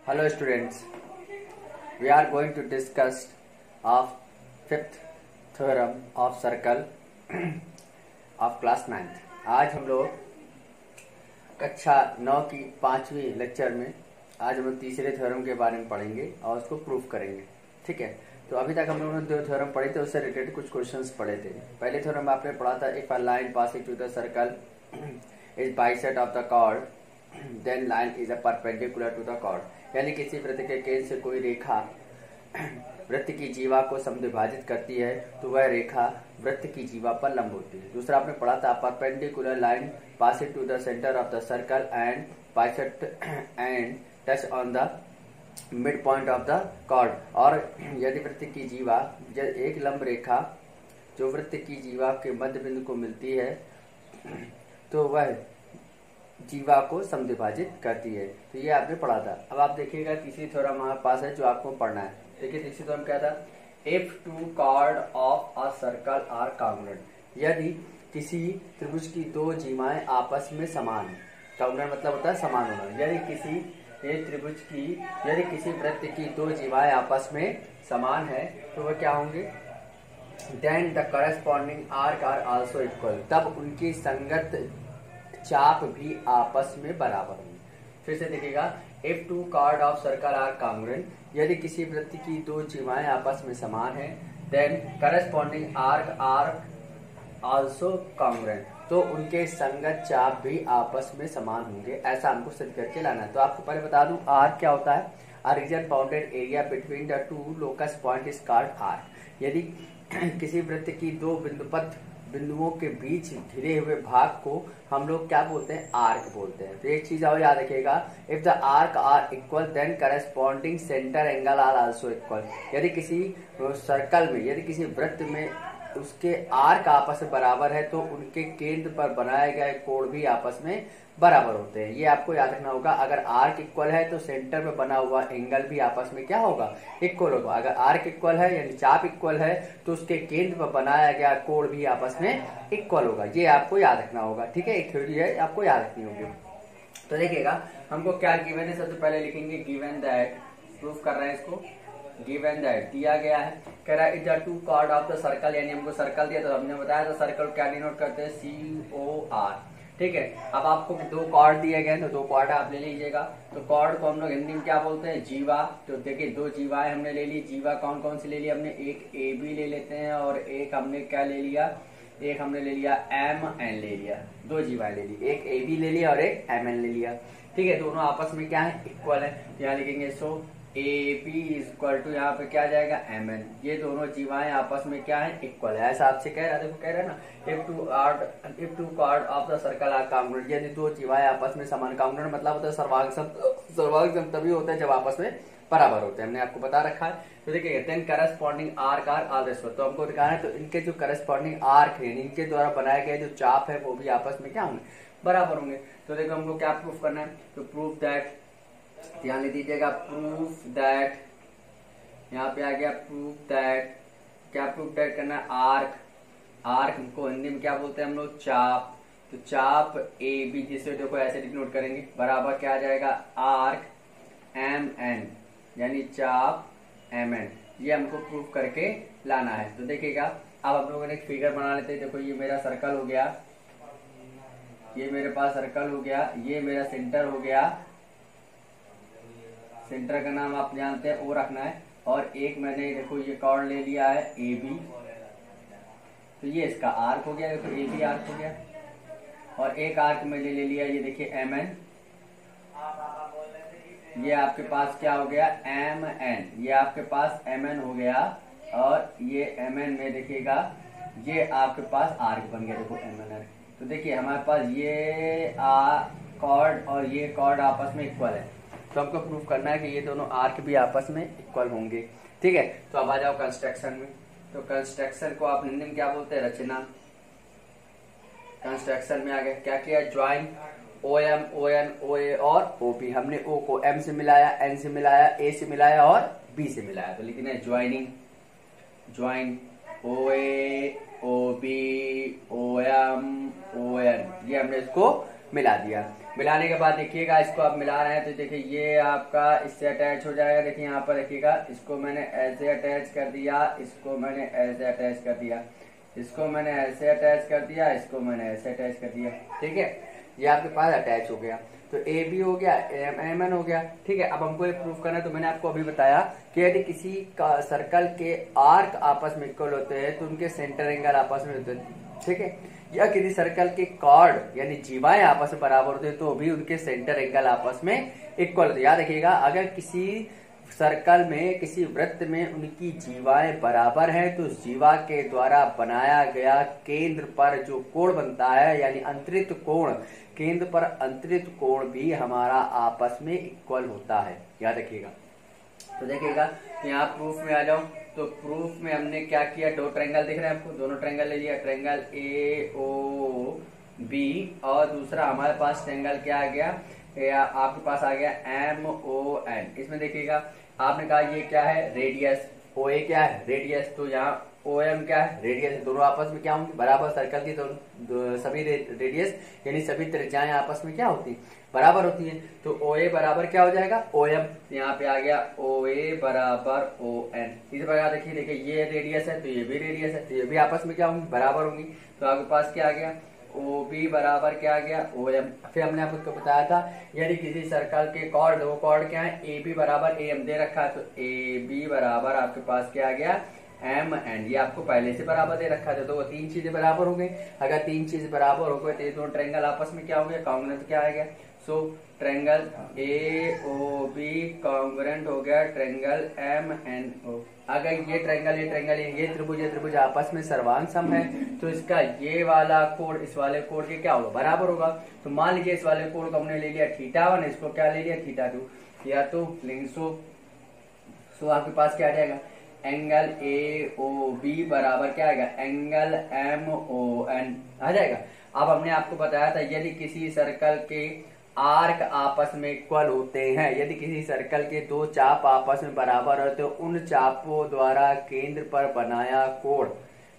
Hello students, we are going to discuss of fifth theorem of circle of class 9th। आज हम लोग कक्षा 9 की 5वीं लेक्चर में आज हम लोग तीसरे थ्योरम के बारे में पढ़ेंगे और उसको प्रूफ करेंगे। ठीक है, तो अभी तक हम लोगों ने 2 थ्योरम पढ़े थे, उससे रिलेटेड कुछ क्वेश्चंस पढ़े थे। पहले थ्योरम आपने पढ़ा था, if a line passing through the circle is bisect of the chord then line is a perpendicular to the chord, यानी किसी वृत्त के केंद्र से कोई रेखा वृत्त की जीवा को समद्विभाजित करती है तो वह रेखा वृत्त की जीवा पर लंब होती है। दूसरा आपने पढ़ा था, perpendicular line passing to the centre of the circle and bisect and touch on the mid point of the chord, और यदि वृत्त की जीवा एक लंब रेखा जो वृत्त की जीवा के मध्य बिंदु को मिलती है तो वह जीवा को समद्विभाजित करती है। तो ये आपने पढ़ा था। अब आप देखिएगा तीसरी थ्योरम हमारे पास है जो आपको पढ़ना है। देखिए तीसरी थ्योरम क्या था, if two chord of a circle are congruent, यदि किसी त्रिभुज की 2 जीवाएं आपस में समान है। कॉन्ग्रुएंट मतलब होता है समान होना। यदि किसी वृत्त की 2 जीवाएं आपस में समान है तो वह क्या होंगे, then the corresponding arc are also equal, तब उनकी संगत चाप भी आपस में बराबर होंगे। फिर से देखिएगा, if two chord of circle are congruent, यदि किसी वृत्त की 2 जीवाएं आपस में समान है, then corresponding arc are also congruent, तो उनके संगत चाप भी आपस में समान होंगे। ऐसा हमको सिद्ध करके लाना है। तो आपको पहले बता दूं, आर्क क्या होता है। A region bounded area between the 2 locus point is called arc. यदि किसी वृत्त की 2 बिंदुओं के बीच घिरे हुए भाग को हम लोग क्या बोलते हैं, आर्क बोलते हैं। तो एक चीज और याद रखिएगा, if the arc are equal then corresponding centre angle are also equal. यदि किसी सर्कल में, यदि किसी वृत्त में उसके आर्क आपस में बराबर है तो उनके केंद्र पर बनाए गए कोण भी आपस में बराबर होते हैं। ये आपको याद रखना होगा। अगर आर्क इक्वल है तो सेंटर में बना हुआ एंगल भी आपस में क्या होगा, इक्वल होगा। अगर आर्क इक्वल है यानी चाप इक्वल है तो उसके केंद्र पर बनाया गया कोण भी आपस में इक्वल होगा। ये आपको याद रखना होगा। ठीक है, एक थ्योरी है, आपको याद रखनी होगी। तो देखिएगा, हमको क्या गिवन है, सबसे पहले लिखेंगे गिवन दैट, प्रूफ कर रहे हैं इसको। गिवन दैट दिया गया है, कह रहा है is the two chord of the circle, यानी हमको सर्कल दिया तो हमने बताया तो सर्कल क्या डिनोट करते हैं, COR। ठीक है, अब आपको 2 कॉर्ड दिए गए तो 2 कॉर्ड आप ले लीजिएगा। तो कॉर्ड को हम लोग हिंदी में क्या बोलते हैं, जीवा। तो देखिए 2 जीवाएं हमने ले ली। जीवा कौन कौन सी ले ली हमने, एक AB ले लेते हैं और एक हमने क्या ले लिया, एक हमने ले लिया MN ले लिया। 2 जीवाएं ले ली, एक AB ले लिया और एक MN ले लिया। ठीक है, दोनों आपस में क्या है, इक्वल है। यहाँ लिखेंगे सो AB इज इक्वल टू, यहाँ पे क्या आ जाएगा, MN। ये दोनों जीवाएं आपस में क्या है, इक्वल है। ऐसा आपसे कह रहा है, देखो कह रहा है ना, if two chord of the circle are congruent, यदि 2 जीवाएं आपस में समान। कॉन्ग्रुएंट मतलब होता है सर्वांग सम तभी होता है जब आपस में बराबर होते हैं, हमने आपको बता रखा है। तो देखिए then corresponding arc are also, तो हमको दिखाना है तो इनके जो करस्पॉन्डिंग आर्क है, इनके द्वारा बनाए गए जो चाप है वो भी आपस में क्या होंगे, बराबर होंगे। तो देखो हमको क्या प्रूफ करना है, तो प्रूफ दैट, ध्यान ले दीजिएगा, प्रूफ दैट, यहाँ पे आ गया प्रूफ दैट। क्या प्रूफ दैट करना है, आर्क को हिंदी में क्या बोलते हैं हम लोग, चाप। तो चाप AB, जिसे देखो ऐसे डिनोट करेंगे, बराबर क्या आ जाएगा, आर्क MN, यानी चाप MN। ये हमको प्रूफ करके लाना है। तो देखिएगा, अब हम लोगों ने एक फिगर बना लेते हैं। देखो ये मेरा सर्कल हो गया, ये मेरे पास सर्कल हो गया, ये मेरा सेंटर हो गया। सेंटर का नाम आप जानते हैं, O रखना है। और एक मैंने देखो ये कॉर्ड ले लिया है AB, तो ये इसका आर्क हो गया। देखो AB आर्क हो गया, और एक आर्क मैंने ले लिया, ये देखिए MN। ये आपके पास क्या हो गया, MN। ये आपके पास MN हो गया, और ये MN में देखिएगा ये आपके पास आर्क बन गया। देखो MN। तो देखिए हमारे पास ये कॉर्ड और ये कॉर्ड आपस में इक्वल है। तो हमको प्रूफ करना है कि ये दोनों आर्क भी आपस में इक्वल होंगे। ठीक है, तो अब आ जाओ कंस्ट्रक्शन में। तो कंस्ट्रक्शन को आप हिंदी में क्या बोलते हैं, रचना। कंस्ट्रक्शन में आ गया, क्या किया, ज्वाइन OM, ON, OA और OP। हमने O को M से मिलाया, N से मिलाया, A से मिलाया और B से मिलाया। तो लिखना है joining, join OA, OB, OM, ON, ये हमने इसको मिला दिया। मिलाने के बाद देखिएगा इसको आप मिला रहे हैं तो देखिए ये आपका इससे अटैच हो जाएगा। देखिए यहाँ पर देखिएगा इसको मैंने ऐसे अटैच कर दिया, इसको मैंने ऐसे अटैच कर दिया, इसको मैंने ऐसे अटैच कर दिया, इसको मैंने ऐसे अटैच कर दिया। ठीक है, ये आपके पास अटैच हो गया। तो ए बी हो गया, एम एन हो गया। ठीक है, अब हमको एक प्रूफ करना है। तो मैंने आपको अभी बताया कि यदि किसी का सर्कल के आर्क आपस में इक्वल होते हैं तो उनके सेंटर एंगल आपस में होते हैं। ठीक है, या किसी सर्कल के कॉर्ड यानी जीवाएं आपस में बराबर होते हैं तो भी उनके सेंटर एंगल आपस में इक्वल होते हैं। याद रखिएगा, अगर किसी सर्कल में, किसी वृत्त में उनकी जीवाएं बराबर हैं तो जीवा के द्वारा बनाया गया केंद्र पर जो कोण बनता है यानी अंतरित कोण, केंद्र पर अंतरित कोण भी हमारा आपस में इक्वल होता है। याद रखिएगा। तो देखिएगा यहाँ प्रूफ में आ जाओ। तो प्रूफ में हमने क्या किया, दो ट्रायंगल दिख रहे हैं आपको, दोनों ट्रायंगल ले लिया, ट्रायंगल ए ओ बी और दूसरा हमारे पास ट्रायंगल क्या आ गया, आपके पास आ गया एम ओ एन। इसमें देखिएगा आपने कहा ये क्या है, रेडियस, ओ ए क्या है, रेडियस, तो यहाँ ओ एम क्या है, रेडियस। दोनों आपस में क्या होंगे, बराबर। सर्कल की सभी रेडियस यानी सभी त्रिज्याएं आपस में क्या होती है, बराबर होती है। तो ओ ए बराबर क्या हो जाएगा, ओ एम। यहाँ पे आ गया ओ ए बराबर ओ एन। इस प्रकार देखिए ये रेडियस है तो ये भी रेडियस है, तो ये भी आपस में क्या होंगी, बराबर होंगी। तो आपके पास क्या आ गया, ओ बी बराबर क्या आ गया, ओ एम। फिर हमने आपको बताया था यदि किसी सर्कल के कॉर्ड, वो कॉर्ड क्या है, ए बी बराबर ए एम दे रखा है, तो ए बी बराबर आपके पास क्या आ गया, एम एन। ये आपको पहले से बराबर दे रखा था, तो वो तीन चीजें बराबर हो गई। अगर तीन चीजें बराबर हो गई तो ये दोनों ट्रायंगल आपस में क्या हो गया, कॉन्ग्रुएंट क्या आ गया। So triangle A O B congruent हो गया ट्रायंगल एम एन ओ। अगर ये ट्रायंगल ये त्रिभुज आपस में सर्वांग सम है तो इसका ये वाला कोण इस वाले कोण के क्या होगा, बराबर होगा। तो मान लीजिए इस वाले कोण को हमने ले लिया θ1, इसको क्या ले लिया θ2, या तो सो आपके पास क्या आ जाएगा, एंगल ए ओ बी बराबर क्या आएगा, एंगल एम ओ एन आ जाएगा। अब हमने आपको बताया था यदि किसी सर्कल के आर्क आपस में इक्वल होते हैं, यदि किसी सर्कल के दो चाप आपस में बराबर होते तो उन चापों द्वारा केंद्र पर बनाया कोण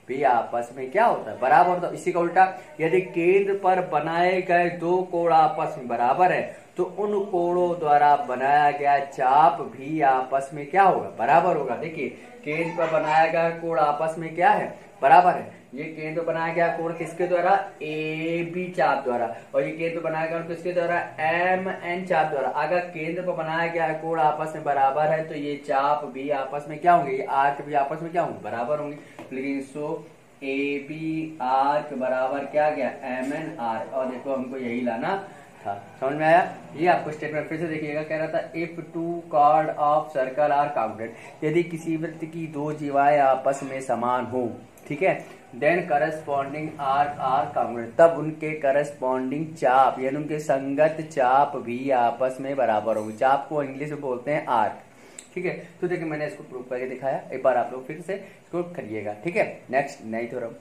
भी आपस में क्या होता है, बराबर होता है। इसी का उल्टा, यदि केंद्र पर बनाए गए दो कोण आपस में बराबर है तो उन कोणों द्वारा बनाया गया चाप भी आपस में क्या होगा, बराबर होगा। देखिए केंद्र पर बनाया गया कोण आपस में क्या है, बराबर है। ये केंद्र बनाया गया कोण किसके द्वारा, ए बी चाप द्वारा, और ये केंद्र बनाया गया किसके द्वारा, एम एन चाप द्वारा। अगर केंद्र पर बनाया गया कोण आपस में बराबर है तो ये चाप भी आपस में क्या होंगे, ये आर्क भी आपस में क्या होंगे, बराबर होंगे। लेकिन सो ए बी आर्क बराबर क्या गया, एम एन आर। और देखो हमको यही लाना था, समझ में आया। ये आपको स्टेटमेंट फिर से देखिएगा, कह रहा था if two chord of circle are counted, यदि किसी वृत्त की दो जीवाएं आपस में समान हो, ठीक है, then corresponding arc are counted, तब उनके करस्पॉन्डिंग चाप यानी उनके संगत चाप भी आपस में बराबर होंगे। चाप को इंग्लिश में बोलते हैं आर्क। ठीक है, तो देखिए मैंने इसको प्रूव करके दिखाया, एक बार आप लोग फिर से इसको करिएगा। ठीक है, नेक्स्ट नई थ्योरम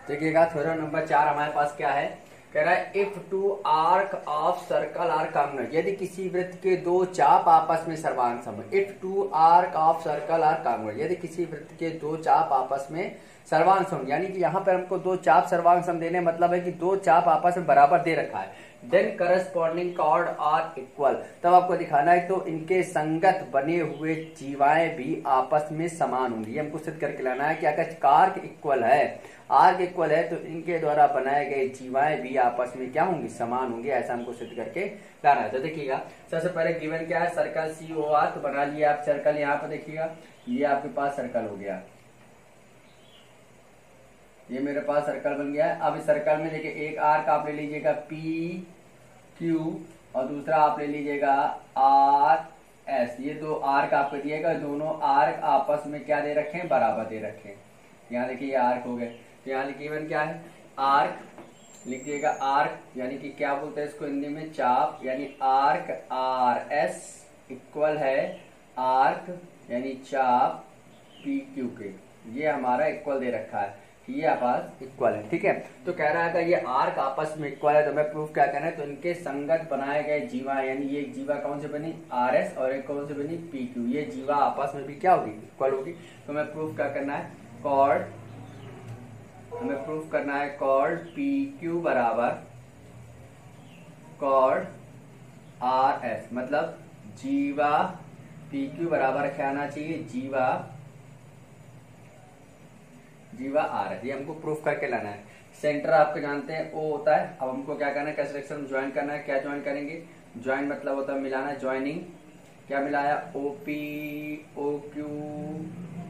देखिएगा। थ्योरम नंबर 4 हमारे पास क्या है, कह रहा है if two arc of circle are congruent, यदि किसी वृत्त के दो चाप आपस में सर्वांग सम। If two arc of circle are congruent, यदि किसी वृत्त के दो चाप आपस में सर्वांग सम, यानी कि यहाँ पर हमको दो चाप सर्वांग सम देने मतलब है कि दो चाप आपस में बराबर दे रखा है। Then corresponding chord are equal, तब आपको दिखाना है तो इनके संगत बने हुए जीवाएं भी आपस में समान होंगी। हमको सिद्ध करके लाना है कि अगर कार्क इक्वल है, आर्क इक्वल है, तो इनके द्वारा बनाए गए जीवाएं भी आपस में क्या होंगी, समान होंगे। ऐसा हमको सिद्ध करके लाना है। तो देखिएगा सबसे पहले गिवन क्या है, सर्कल सी ओ आर। तो बना लिया आप सर्कल, यहाँ पर देखिएगा ये आपके पास सर्कल हो गया, ये मेरे पास सर्कल बन गया है। अब इस सर्कल में देखिए एक आर्क आप ले लीजिएगा पी क्यू और दूसरा आप ले लीजिएगा आर एस। ये दो आर्क आपको दिएगा, दोनों आर्क आपस में क्या दे रखे हैं, बराबर दे रखे हैं। यहाँ देखिए ये आर्क हो गए, तो यहाँ गिवन क्या है, आर्क लिख दिएगा, आर्क यानी कि क्या बोलते हैं इसको हिंदी में, चाप, यानी आर्क आर एस इक्वल है आर्क यानी चाप पी क्यू के। ये हमारा इक्वल दे रखा है, ये आपस इक्वल है। ठीक है, तो कह रहा है कि ये आर्क आपस में इक्वल है, तो मैं प्रूफ क्या करना है, तो इनके संगत बनाए गए जीवा, यानी ये जीवा कौन से बनी, आर एस, और एक कौन से बनी, पी क्यू। ये जीवा आपस में भी क्या होगी, इक्वल होगी। तो मैं प्रूफ क्या करना है, कॉर्ड, हमें प्रूफ करना है कॉर्ड पी क्यू बराबर कॉर्ड आर एस, मतलब जीवा पी क्यू बराबर क्या आना चाहिए, जीवा आर एस। ये हमको प्रूफ करके लाना है। सेंटर आपको जानते हैं ओ होता है। अब हमको क्या करना है, कैसे सेक्शन ज्वाइन करना है। क्या ज्वाइन करेंगे, ज्वाइन मतलब होता है मिलाना, ज्वाइनिंग। क्या मिलाया, O P O Q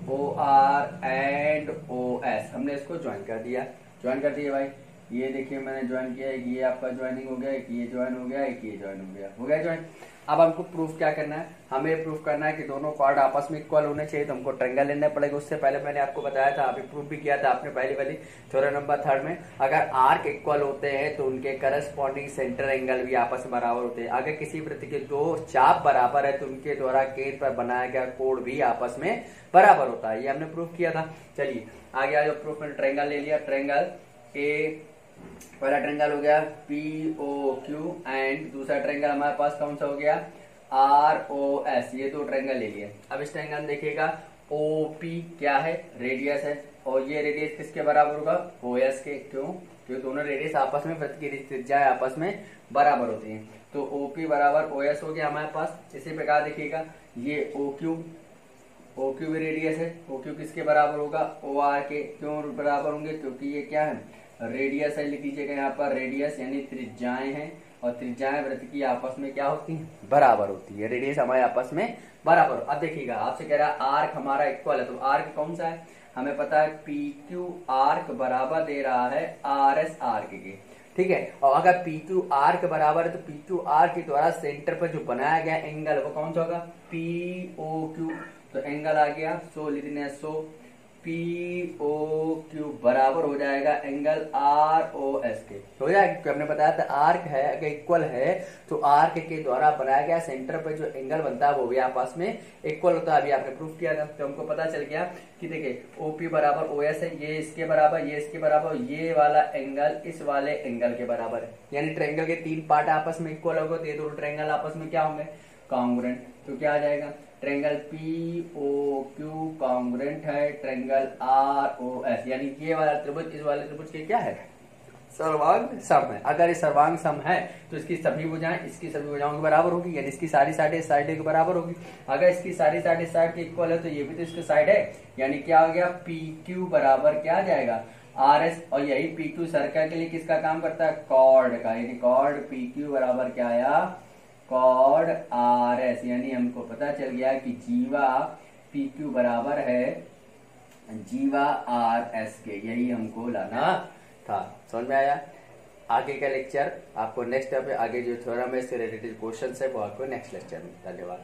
O R and O S, हमने इसको ज्वाइन कर दिया। ज्वाइन कर दिया भाई, ये देखिए मैंने ज्वाइन किया, एक ये आपका ज्वाइनिंग हो गया, एक ये ज्वाइन हो गया, एक ये ज्वाइन हो गया ज्वाइन। अब हमको प्रूफ क्या करना है, हमें प्रूफ करना है कि दोनों कॉर्ड आपस में इक्वल होने चाहिए, तो हमको ट्रायंगल लेना पड़ेगा। उससे पहले मैंने आपको बताया था, अभी प्रूफ भी किया था आपने पहली वाली थ्योरम नंबर 3 में, अगर आर्क इक्वल होते हैं तो उनके करस्पॉन्डिंग सेंटर एंगल भी आपस में बराबर होते हैं। अगर किसी वृत्त के दो चाप बराबर है तो उनके द्वारा केंद्र पर बनाया गया कोण भी आपस में बराबर होता है। ये हमने प्रूफ किया था। चलिए आगे आ जाओ, प्रूफ में ट्रायंगल ले लिया। ट्रायंगल ए, पहला ट्रायंगल हो गया पी ओ क्यू एंड दूसरा ट्रायंगल हमारे पास कौन सा हो गया, आर ओ एस। ये दो ट्रायंगल ले लिए। अब इस ट्रायंगल देखिएगा, ओ पी क्या है, रेडियस है, और ये रेडियस किसके बराबर होगा, ओ एस के। क्यों, क्योंकि दोनों रेडियस आपस में, वृत्त की त्रिज्याएं आपस में बराबर होती हैं। तो ओ पी बराबर ओ एस हो गया हमारे पास। इसी प्रकार देखिएगा, ये ओ क्यू भी रेडियस है, ओ क्यू किसके बराबर होगा, ओ आर के। क्यों बराबर होंगे, क्योंकि ये क्या है, रेडियस है। लिख लीजिएगा यहाँ पर रेडियस यानी त्रिज्याएं हैं, और त्रिज्याएं वृत्त की आपस में क्या होती हैं, बराबर होती है। रेडियस हमारे आपस में बराबर। अब देखिएगा, आपसे कह रहा है आर्क हमारा इक्वल है, तो आर्क कौन सा है, हमें पता है पी क्यू आर्क बराबर दे रहा है आर एस आर्क के, ठीक है। और अगर पी क्यू आर्क बराबर है तो पी क्यू आर्क के द्वारा सेंटर पर जो बनाया गया एंगल वो कौन सा होगा, पी ओ क्यू। तो एंगल आ गया, सो लिख देना, सो पी ओ क्यू बराबर हो जाएगा एंगल आर ओ एस के, हो जाएगा। क्योंकि हमने बताया था आर्क है, अगर इक्वल है तो आर्क के द्वारा बनाया गया सेंटर पर जो एंगल बनता है वो भी आपस में इक्वल होता है। अभी आपने प्रूफ किया था, तो हमको पता चल गया कि देखिए ओ पी बराबर ओ एस है, ये इसके बराबर, ये इसके बराबर, ये वाला एंगल इस वाले एंगल के बराबर है। यानी ट्रायंगल के 3 पार्ट आपस में इक्वल होगा, तो ये दोनों ट्रायंगल आपस में क्या होंगे, कॉन्ग्रुएंट। तो क्या आ जाएगा, triangle P O Q congruent है ट्रायंगल आर ओ एस, यानी ये वाला त्रिभुज इस वाले त्रिभुज के क्या है, सर्वांग सम है। अगर ये सर्वांग सम है तो इसकी सभी भुजाएं इसकी सभी भुजाओं के बराबर होगी, यानी इसकी सारी साइड इस साइड के बराबर होगी। अगर इसकी सारी साइड इस साइड के इक्वल है तो ये भी तो इसके साइड है, यानी क्या हो गया, पी क्यू बराबर क्या आ जाएगा, आर एस। और यही पी क्यू सर्कल के लिए किसका काम करता है, कॉर्ड का, यानी कॉर्ड पी क्यू बराबर क्या आया, कॉर्ड आर एस। यानी हमको पता चल गया कि जीवा पी क्यू बराबर है जीवा आर एस के, यही हमको लाना था। समझ में आया। आगे का लेक्चर आपको नेक्स्ट, आगे जो थ्योरम है इससे रिलेटेड क्वेश्चन है वो आपको नेक्स्ट लेक्चर में। धन्यवाद।